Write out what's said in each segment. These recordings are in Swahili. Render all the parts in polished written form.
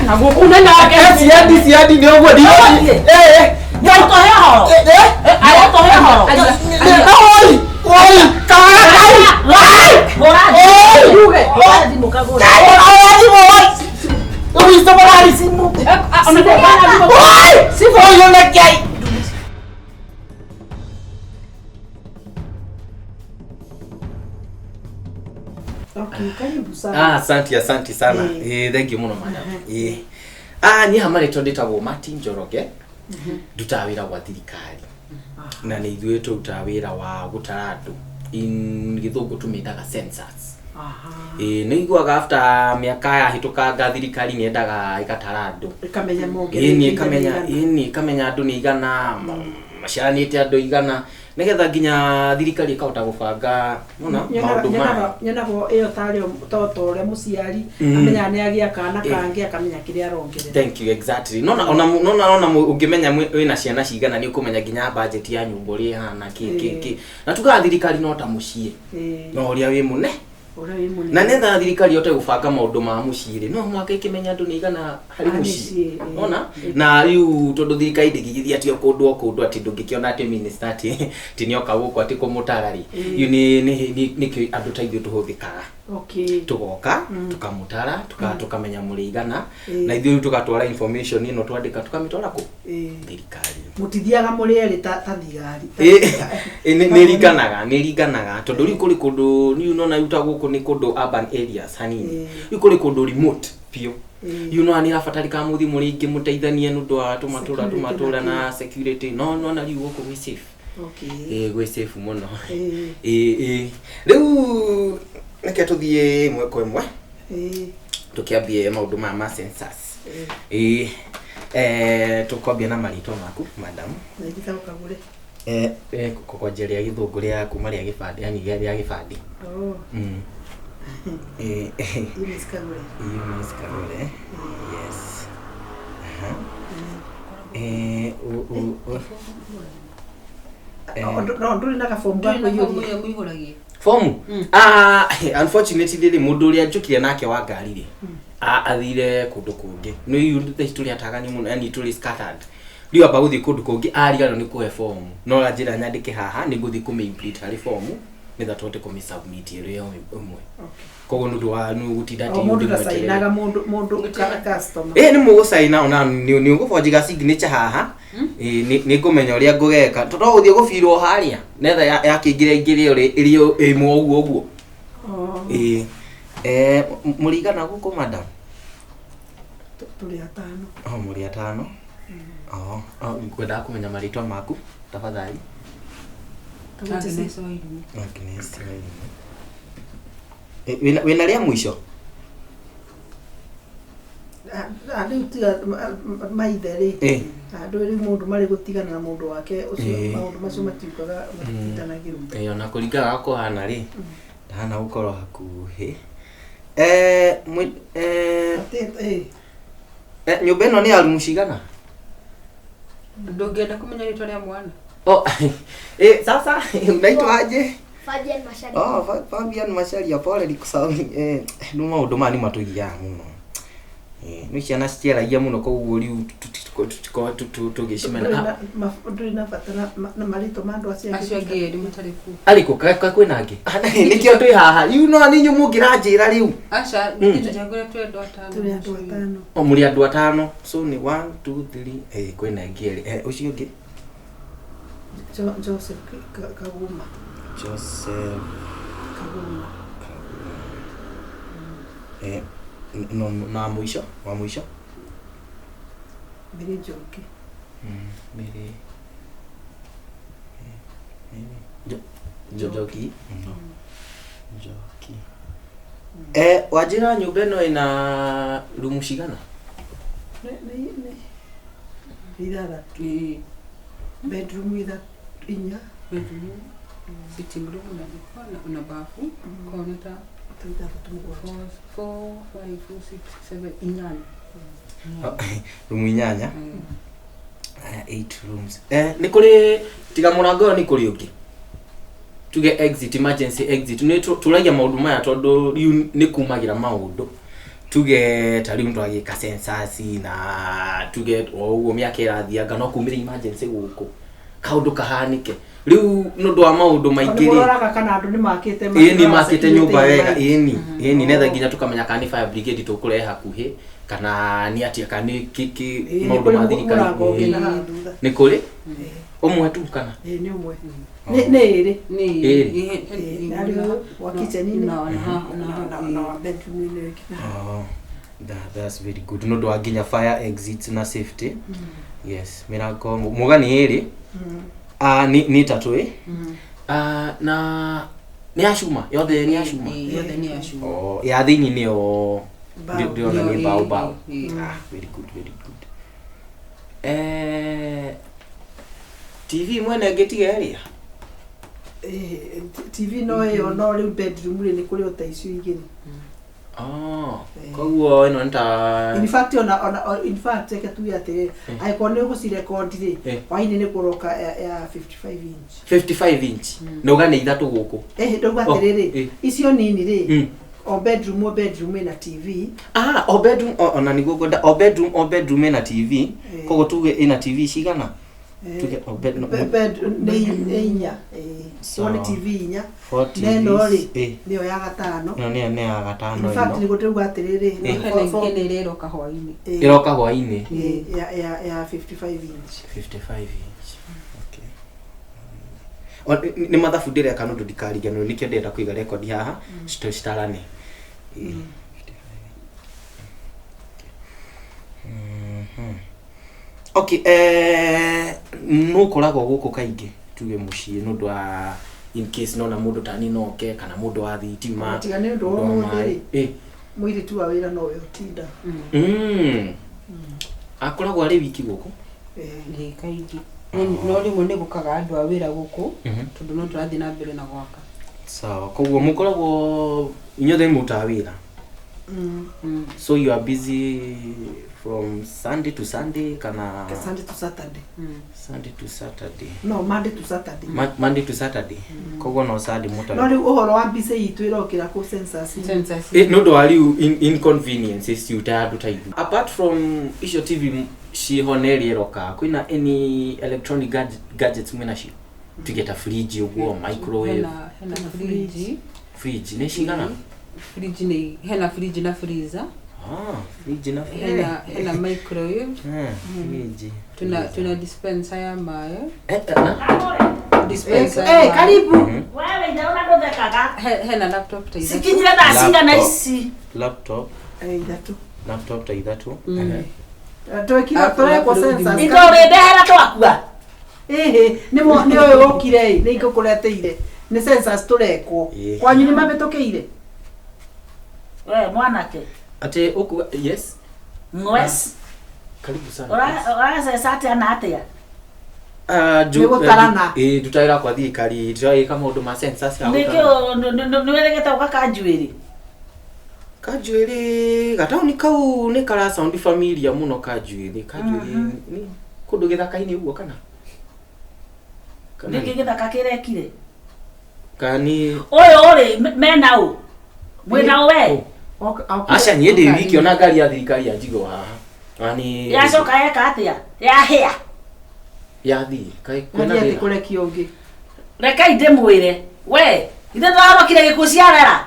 na gukuna na siadi ni ogwo di ya to he horo aya to he horo oi ora di mukago oi sabari simu ona bana oi sifo yo na kai. Okay, karibu sana. Asante sana. Thank you muno madam. Ni hamari tondetagwo Martin Njoroge. Ndutawira gwa thirikari. Na ni ithuĩ tũrutawĩra wa gũtara andũ. In gĩthũngũ tumĩtaga census. Nĩ iguaga after mĩaka yahĩtũkanga thirikari nĩ endaga ĩgatara andũ. Ikamenya mũngere. Ikamenya andũ nĩ igana, maciaranĩte andũ igana. Negetha nginya thirikari ikahota gũbanga maũndũ maya. Nyonago ĩyo tarĩ toto ũrĩa mũciari amenya nĩ agĩa kana kangi akamenya kĩrĩa arongerera. Thank you, exactly. Ona ũngĩmenya wĩna ciana cigana nĩ ũkũmenya nginya budget ya nyũmba ũrĩa ihana kĩ. Na tugaga thirikari no ta mũciĩ. No ũrĩa wĩ mũne. Na netha thirikari yote gũbanga maũndũ ma mũciĩ no mwaka ikimenya andũ nĩ igana harĩ mũciĩ. Ona na rĩu tondũ thirikari ndĩgithia atĩ kũndũ atĩ ndũngĩkiona atĩ minister atĩ nĩoka gũkũ atĩ kũmũtara rĩ. Yu nĩ andũ ta ithuĩ tũhũthĩkaga. Okay. Tugoka tukamutara tukamenya mũrĩigana na ithuĩ tugatwara information ĩno twandĩka tukamĩtwara kũ thirikari. Mutithiaga mũrĩerĩ ta thigari. Nĩringanaga tondũ rĩu kũrĩ kũndũ niũ nona yuta gũkũ nĩ kũndũ urban areas hanini. Rĩu kũrĩ kũndũ remote piũ. Nĩ irabatarĩka mũthi mũrĩ ingĩ mũteithanie nĩ ũndũ wa tũmatũra na security no na rĩu gũkũ gwĩ safe. Okay. Gwĩ safe mũno. Rĩu nĩkĩ tũthiĩ ĩmwe kwa ĩmwe. Tũkĩambie maũndũ ma census. Tũkwambia na marĩtwa maku madam. Kũkwanjĩria gĩthũngũ rĩa kuma rĩa gĩbandĩ yani rĩa gĩbandĩ. Eunice Karore. Yes. No nduri na kafomu gako muihuragie form. Unfortunately mũndũ ũrĩa njũkire nake wa ngari rĩ athire kũndũ kũngĩ no yundu tũrĩ atagani mũno yani tũrĩ scattered rĩu amba gũthiĩ kũndũ kũngĩ ariganĩrwo nĩ kũhe form no njĩra nyandĩke haha nĩ gũthiĩ kũmĩimprint harĩ form nĩgetha tũhote kũmĩsubmit ĩrĩ ĩmwe. Koguo nĩ ũndũ wa gũtinda atĩ mũndũ ndacainaga mũndũ customer. Nĩ mũgũcaina ona nĩ ũgũbonjiga signature haha. Nĩ ngũmenya ũrĩa ngũgeka tondũ gũthiĩ gũbirwo harĩa netha yakĩingĩre ĩrĩ ĩmwe ũguo. Mũrigana gũkũ madam? Tũrĩ atano. Mũrĩ atano? Ngwendaga kũmenya marĩtwa maku tafadhali. Agnes Wairimu. Wĩna rĩa mũico? Rĩu tiga maitherĩ. Andũ rĩu mũndũ marĩ gũtigana na mũndũ wake ũcio maũndũ macio matiukaga matitanagĩrwo. Ona kũringana kũhana rĩ ndahana gũkorwo hakuhĩ. Nyũmba ĩno nĩ ya rumu cigana? Ndũngĩenda kũmenya rĩtwa rĩa mwana? Sasa unaitwa aje? Fabian Masharia. Fabian Masharia, pole nikusawi. Nĩ maũndũ maya nĩ matũgiaga mũno. Nĩ ciana citiaragia mũno koguo rĩu tũgĩcimena. Ndũrĩ na bata na marĩtwa ma andũ acio angĩ nĩ matarĩ ku. Arĩkũ kwĩna angĩ? Nĩkĩo twĩ haha. Rĩu no nĩ nyumu ngĩranjĩra rĩu. Aca nĩtũjagũra twĩ andũ atano. Tũrĩ andũ atano. Mũrĩ andũ atano. So nĩ 1 2 3 kwĩna angĩ erĩ. Ũcio ũngĩ? Joseph Kaguma. Joseph Kaguma. No na mũico wa mũico? Mary Njoki. Mary Njoki. Njoki. Wajira nyũmba ĩno ĩna rumu cigana? Ithathatũ. Bedroom inya. Sitting room na bafu corner 4 5 6 7 inyanya. Rumu inyanya. 8 rooms. Nĩ kũrĩ tiga mũrango nĩ kũrĩ ũngĩ. Tuge exit emergency exit. Nĩ tũragia maũndũ maya tondũ nĩ kumagira maũndũ. tuge tari mtu agika census na tuge oguo miaka irathianga no kumire emergency guku kaundu kahanike riu nundu wa maundu maingi ri Ndoraga kana andu ni makite ni makite nyumba wega ni netha nginya tukamenya kana ni fire brigade tukurehe hakuhi kana ni atia kana kiki maundu mathirikari ni kuri umwe tu kana ni umwe ni Ndio wa kitchen na bedroom ni that's very good nundu wa nginya fire exits na safety yes mirango mugani iri ni tatu na ni ashuma yothe ni ashuma ya thini ni o ndio na ni bao very good TV mwene ngetiga area TV no no riu bedroom ni kuri otaicio igiri koguo ino nta in fact eke tu yate aikone guci record ri waini ni kuroka ya 55 inch no gane ithatu guku ndogo atiriri icio nini ri o bedroom na TV o bedroom ona ni gugu o bedroom na TV koguo tuge ina TV cigana tuge o bedroom inya one TV inya neno ri nio ya gatano no ni ya gatano in fact ni gutuga atiriri iroka hwaini ya 55 inch okay ni mathabu ndire kana ndu ndikarigano nikio ndenda kuiga record haha citarane okay no koragwo guku kaingi tuge mucii nundu wa in case nona mundu tani noke kana mundu wa thitima tigane ndu wo muthiri mwiri tu wa wira no we utinda akoragwo ari wiki guku ni kaingi no rimwe ni gukaga andu a wira guku tondu no turathi na mbere na gwaka sawa koguo mukoragwo inyothe muta wira so you are busy from Sunday to Sunday kana Sunday to Saturday Sunday to Saturday no Monday to Saturday Monday to Saturday koguo no Sunday muta no ri uhoro wa busy itu irokira ku census no do are you inconveniences you tired to you apart from isho TV shi honeri roka kwina any electronic gadgets mwina shi to get a fridge uguo microwave hena fridge ne shigana fridge ni hena fridge na freezer fridge na hena microwave fridge tuna dispenser ya mayo dispenser karibu wewe ndio unadodekaga hena laptop taiza sikinyira dasinga na isi laptop taithatu twekira tore kwa census indore ndehera twakua ni oyo okire ni ikukureteire ni census turekwo kwanyu ni mabetokeire mwanake ate oku yes ngwes karibu sana ora sasa ate anatea gutarana tutaira kwa thikari trai kama maundu ma census ya ndikio niweregeta ukakanjuiri kajuiri gatauni kau ni kara sound familia muno kajuiri ni kundu githaka-ini uguo kana niki githaka kirekire kani oyo ri mena u mwina we acha nyende wiki ona ngari ya thirikari ya njigo haha ani yacoka yeka atia yahia yathi kai kwena ati kure kiongi reka inde mwire we inde twarokire gikuo ciarera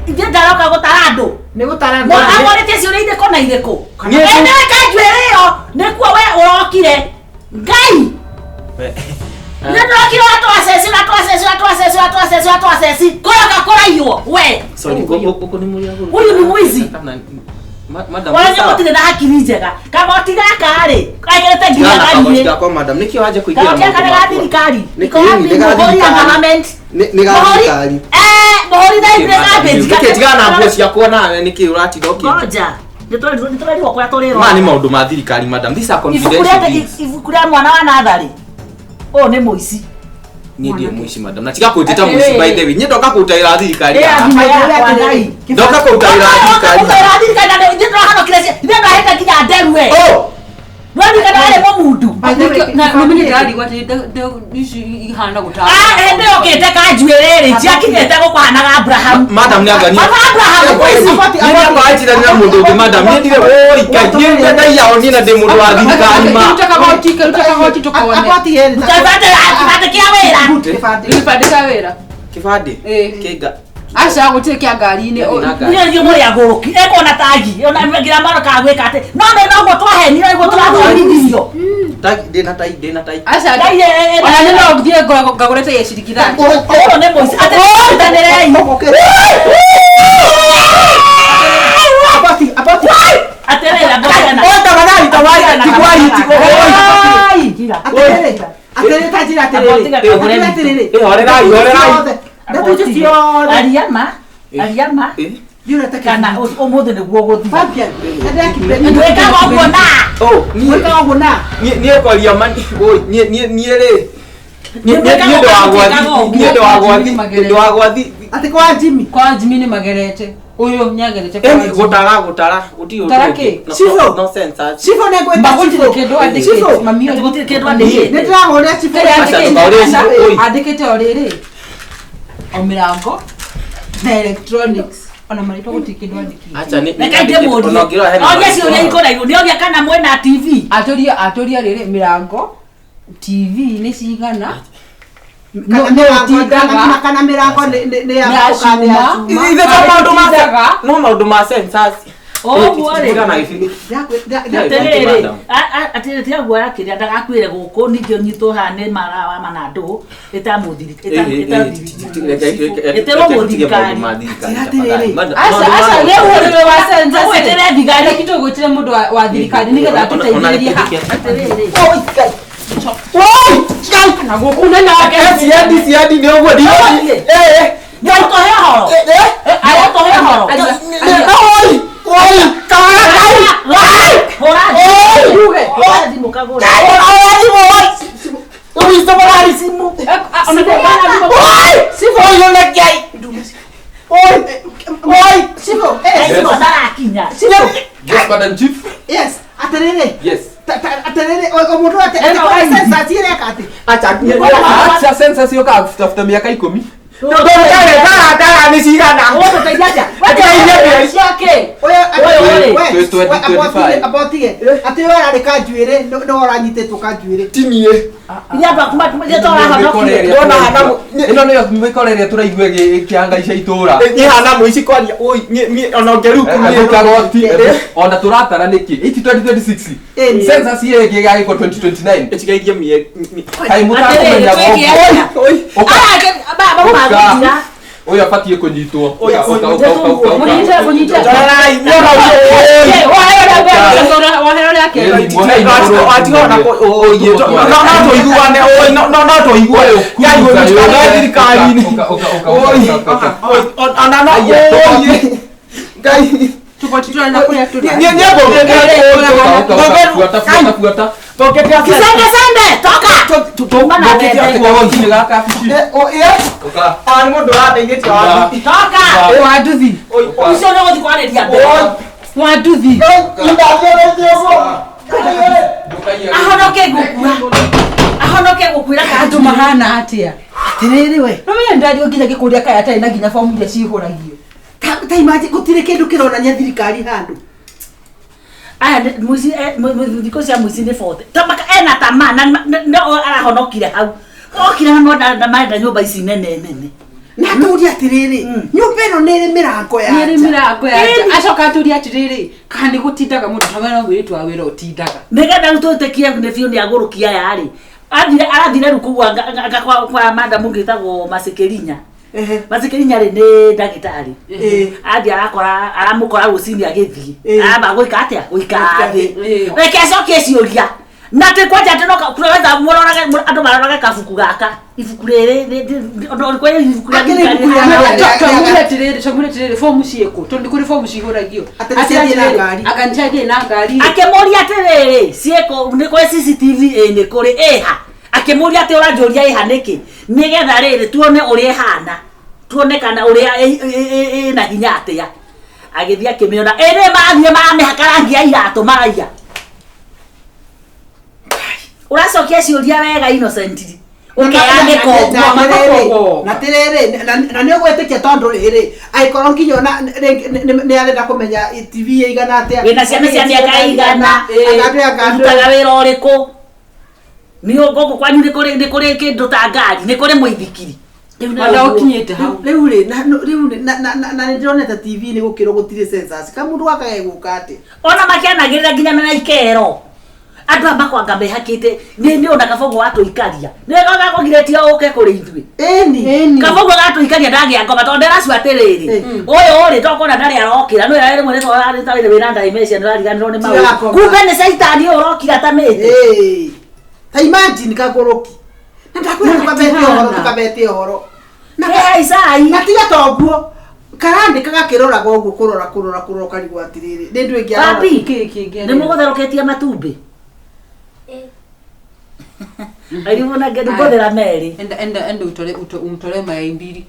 inde ndaroka gutara andu ni gutara mo amorete cio inde kona ireko ene kanjwereyo nikuo we urokire ngai Nindokira atwasesi koroka koraiyo we sorry koko ni muri aguru uyu ni mwizi madam wanya mutire na hakiri njega kama otigaka ri kaigete nginya gari ni kwa madam niki waje kuingia na kana thirikari niko hapi mohori ya government ni thirikari mohori na ire garbage niki tigana na nguo cia kuona niki uratiga ngoja nitore kwa torero mani maundu ma thirikari madam these are confidential ifukuria mwana wa nathari ni muici ni ndiye muici madam na tiga kuteta muici by the way nyendoka kutaira thirikari ndoka kutaira thirikari na ndio hano kilesi ndio hata kinya nderu we Ndwani kana ale mundu. Na mimi ndari gwate ici ihana gutara. Ende okete kanjuerere ciakinyete gukwanaga Abraham. Madam nyangani. Abraham kwisi. Ni amba achira na mundu ungi madam. Ni ndire oi kaje ndai yao ni na de mundu wa thirikari ma. Utaka goti tukone. Apoti yeye. Kibate kia wira. Kibate kia wira. Kibate. Kega. Acha gutekia ngari-ini. Ni muri agoroki. Eko na tagi. Ona ngira mara ka gwika ate. No go twaheni no go twathomithio. Tagi de na tai. Acha dai ona ni no ngie ngagurete yeshirikithani. Oro ne moisi ate tanderei. Apoti. Aterera bwana. Ota tawai kigwari tiko. Ai gira. Aterere. Orera. Ariama. Yura take Kana omothe niguo guthi. Fabia. Weka gogo na. Oh, Weka gogo na. Ni ekoria mani. Oi, ni ere. Ni ndo agwathi. Ate kwa Jimmy. Kwa Jimmy ni magerete. Uyo nyagerete kwa Jimmy. Gutara. Uti. Sifo. No sense. Sifo ne kwenda Mbagotire kindu andikite. Mami Gutire kindu andikite. Nitiragoria sifo. Andikite oriri. Omirango na electronics. Ona marito gutikindu andikite. Acha ni. Nekaite modi. Oya si oya iko na iko. Ndio kana mwena TV. Atoria riri mirango. TV ni cigana. Kana mirango ne ya kukane ya. Ile kama no maundu ma sensors. Oh bore. Kana ifili. Aterere. Aterere tia gwa kiria ndagakwire guku nikio nyito hane marawa manandu etamuthiri etero muthirikari. Asa leo wewe wa senza wetere thigari kitu gutire mundu wa thirikari nigetha tuteithĩrĩrie ha. Aterere. Oi! Na guku na Siadi ni ogwo di. Ndio tohe horo. Aya tohe horo. Oi! Hora. Hora di mukagora. Oi, simu. Sifo yo na kai. Oi, Sifo. Sifo dara kinya. Yes, Madam Chief. Yes. Aterere. Yes. Aterere omundu ate kwa sensa tire kati. Acha sensa sio ka tafuta miaka 10. Ndio dara ni sigana. Wote taijaja. Apotige. Ate ora reka njuire no ora nyititwo ka njuire. Tinie. Iria bakuma tumje tora hanokire. Ndona hana ino niyo mikoreria turaigwe kianga ica itura. Ni hana muici kwaria. Oi, ni ona ngeruku ni kagoti. Ona turatara niki 2026. Sensa sie giga iko 2029. Etigaithia mie. Kai mutakumenya go. Oi. Baba magutira. Oya fatie kunyitwo. Munyite. Tarai, nyora Oi, wahera yake. ationa ko oye. No to iguane, oi, no to iguane. Ya iwe thirikari ni. Oi. Ona no. Oye. Ngai. Tukochitwa na kuya tu. Fuata. Sende, toka. Tutomba na Ani mundu ateithĩtie wathi. toka. Waduthi. Ucio no guthi kwareria mbere. Waduthi. Ahonoke gukwira Andu mahana atia. Aterere we. No mimi ndario nginya gikuria kaya tari na nginya fomu iria cihuragio. Ta imaji gutire kindu kironania thirikari handu. aya muzi thiko cia muzi ni fote tamaka ena tamana no arahonokire hau okira na maenda nyumba ici nene. Na turi atiriri nyumba ino niri mirango ya Niri mirango ya acoka turi atiriri kandi gutindaga mundu tamana ngwitwa wira utindaga Nigenda tutekie ne fiu ni agurukia yari arathire rukugwa kwa madam ngitagwo Masekerinya Masekerinya ri ni ndagitari athi aramukora rucini agithii aba guika atia guika thi reke acokie ciuria na te kwaja teno kuraweza muroraga andu maroraga kabuku gaka ibuku riri ndo kwa ibuku Chamule tiriri fomu cieko tondi kuri fomu cihuragio akanchaje na ngari akemoria atiriri cieko ni kwa CCTV ni kuri eha akemoria ati uranjoria ihaniki nigetha riri tuone uri ehana tuone kana uri na hinya atia agithia kimiona ene mathie mamehakarangia iratu maraiya uracokia ciuria wega innocently ukeane kogo na tirere na nĩ ũgwĩtĩkia tondũ rĩrĩ aikorwo nginya na nĩ arenda kũmenya TV igana atia wĩna ciana cia mĩaka igana ũrutaga wĩra ũrĩkũ nĩ gũkũ kwanyu nĩ kũrĩ kĩndũ ta ngari nĩ kũrĩ mũithikiri wanda ũkinyĩte hau rĩu na nĩndĩroneta TV nĩ gũkĩrwo gũtirĩ census kamũndũ gakage gũka atĩ ona makianagĩrĩra nginya mena ikero andũ amba kwanga mehakĩte nĩ ona kabogo watũikaria nĩ gagakũgirĩtie ũke kũrĩ ithuĩ ĩni kabogo gatũikaria ndagĩa ngoma tondũ ndĩracu atĩrĩrĩ ũyũ ũrĩ tokona ndarĩ arokĩra nĩ wĩra rĩmwe nĩtwarĩ wĩna ndaimecia nĩrariganĩrwo nĩ maũndũ kumbe nĩ caitani ũyũ ũrokira tamĩte ta imagine kagũrũki na ndakwĩra tukabete ũhoro na haicai na tiga toguo karandĩka gakĩroraga ũguo kũrora karigwo atĩrĩrĩ nĩ ndũ ĩngĩ papi nĩ mũgũtherũkĩtie matumbĩ alimuna gani bodera meri enda umtole mayai mbili